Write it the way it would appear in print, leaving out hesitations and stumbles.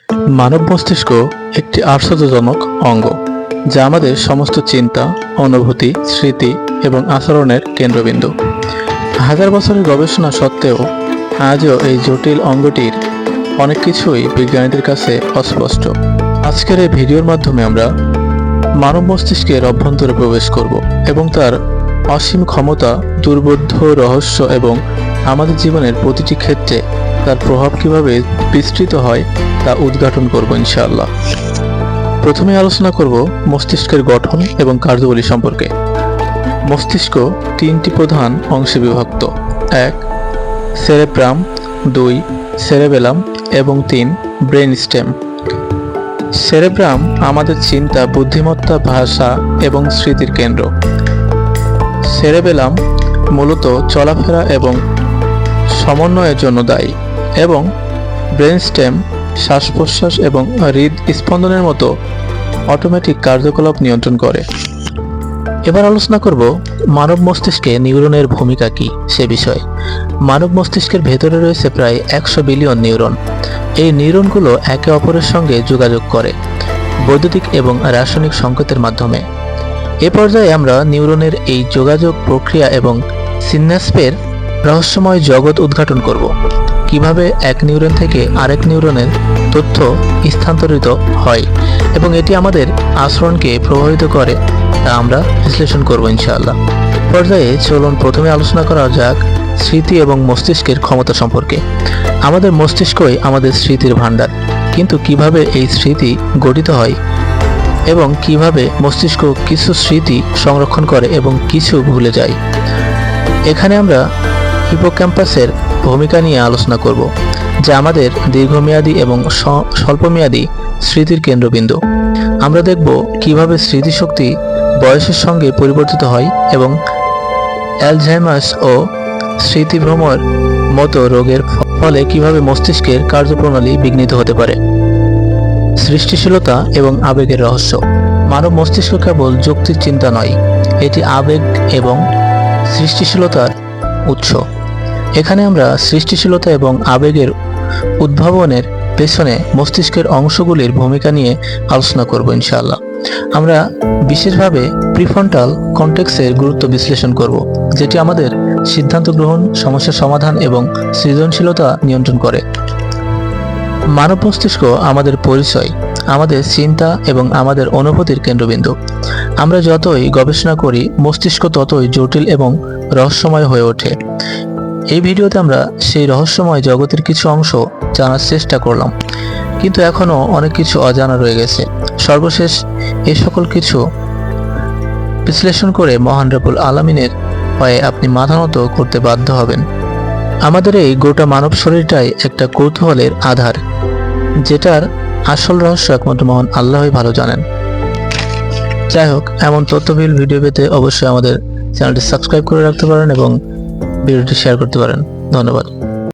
মানব মস্তিষ্ক একটি আশ্চর্যজনক অঙ্গ, যা আমাদের সমস্ত চিন্তা, অনুভূতি, স্মৃতি এবং আচরণের কেন্দ্রবিন্দু। হাজার বছরের গবেষণা সত্ত্বেও আজও এই জটিল অঙ্গটির অনেক কিছুই বিজ্ঞানীদের কাছে অস্পষ্ট। আজকের এই ভিডিওর মাধ্যমে আমরা মানব মস্তিষ্কের অভ্যন্তরে প্রবেশ করব এবং তার অসীম ক্ষমতা, দুর্বোধ্য রহস্য এবং আমাদের জীবনের প্রতিটি ক্ষেত্রে তার প্রভাব কিভাবে বিস্তৃত হয় তা উদ্ঘাটন করব ইনশাআল্লাহ। প্রথমে আলোচনা করব মস্তিষ্কের গঠন এবং কার্যাবলী সম্পর্কে। মস্তিষ্ক তিনটি প্রধান অংশে বিভক্ত: 1. সেরেব্রাম, 2. সেরেবেলাম এবং 3. Brain stem. সেরেব্রাম আমাদের চিন্তা, বুদ্ধিমত্তা, ভাষা এবং স্মৃতির কেন্দ্র। সেরেবেলাম মূলত চলাফেরা এবং সমন্বয়ের জন্য দায়ী এবং ব্রেন স্টেম শ্বাস প্রশ্বাস এবং হৃদস্পন্দনের মতো অটোমেটিক কার্যকলাপ নিয়ন্ত্রণ করে। এবার আলোচনা করব মানব মস্তিষ্কে নিউরনের ভূমিকা কী সে বিষয়ে। মানব মস্তিষ্কের ভেতরে রয়েছে প্রায় 100 বিলিয়ন নিউরন। এই নিউরনগুলো একে অপরের সঙ্গে যোগাযোগ করে বৈদ্যুতিক এবং রাসায়নিক সংকেতের মাধ্যমে। এ পর্যায়ে আমরা নিউরনের এই যোগাযোগ প্রক্রিয়া এবং সিন্যাপসের রহস্যময় জগৎ উদ্ঘাটন করব। কিভাবে এক নিউরন থেকে আরেক নিউরনের তথ্য স্থানান্তরিত হয় এবং এটি আমাদের আচরণকে প্রভাবিত করে তা আমরা বিশ্লেষণ করব ইনশাআল্লাহ। পর্যায়ে চলুন প্রথমে আলোচনা করা যাক স্মৃতি এবং মস্তিষ্কের ক্ষমতা সম্পর্কে। আমাদের মস্তিষ্কই আমাদের স্মৃতির ভাণ্ডার, কিন্তু কিভাবে এই স্মৃতি গঠিত হয় এবং কিভাবে মস্তিষ্ক কিছু স্মৃতি সংরক্ষণ করে এবং কিছু ভুলে যায়, এখানে আমরা হিপোক্যাম্পাসের ভূমিকা নিয়ে আলোচনা করব, যা আমাদের দীর্ঘমেয়াদী এবং স্বল্পমেয়াদী স্মৃতির কেন্দ্রবিন্দু। আমরা দেখব কিভাবে স্মৃতিশক্তি বয়সের সঙ্গে পরিবর্তিত হয় এবং অ্যালঝাইমার্স ও স্মৃতিভ্রমের মতো রোগের ফলে কিভাবে মস্তিষ্কের কার্যপ্রণালী বিঘ্নিত হতে পারে। সৃষ্টিশীলতা এবং আবেগের রহস্য। মানব মস্তিষ্ক কেবল যৌক্তিক চিন্তা নয়, এটি আবেগ এবং সৃষ্টিশীলতার উৎস। এখানে আমরা সৃষ্টিশীলতা এবং আবেগের উদ্ভাবনের পেছনে মস্তিষ্কের অংশগুলির ভূমিকা নিয়ে আলোচনা করব ইনশাআল্লাহ। আমরা বিশেষভাবে প্রিফ্রন্টাল কর্টেক্সের গুরুত্ব বিশ্লেষণ করব, যেটি আমাদের সিদ্ধান্ত গ্রহণ, সমস্যা সমাধান এবং সৃজনশীলতা নিয়ন্ত্রণ করে। মানব মস্তিষ্ক আমাদের পরিচয়, আমাদের চিন্তা এবং আমাদের অনুভূতির কেন্দ্রবিন্দু। আমরা যতই গবেষণা করি, মস্তিষ্ক ততই জটিল এবং রহস্যময় হয়ে ওঠে। এই ভিডিওতে আমরা সেই রহস্যময় জগতের কিছু অংশ জানার চেষ্টা করলাম, কিন্তু এখনও অনেক কিছু অজানা রয়ে গেছে। সর্বশেষ এই সকল কিছু বিশ্লেষণ করে মহান রব্বুল আলামিনের হয়ে আপনি মাথা নত করতে বাধ্য হবেন। আমাদের এই গোটা মানব শরীরটাই একটা কৌতূহলের আধার, যেটার আসল রহস্য একমাত্র মহান আল্লাহই ভালো জানেন। যাই হোক, এমন তথ্যবহুল ভিডিও পেতে অবশ্যই আমাদের চ্যানেলটি সাবস্ক্রাইব করে রাখতে পারেন এবং ভিডিওটি শেয়ার করতে পারেন। ধন্যবাদ।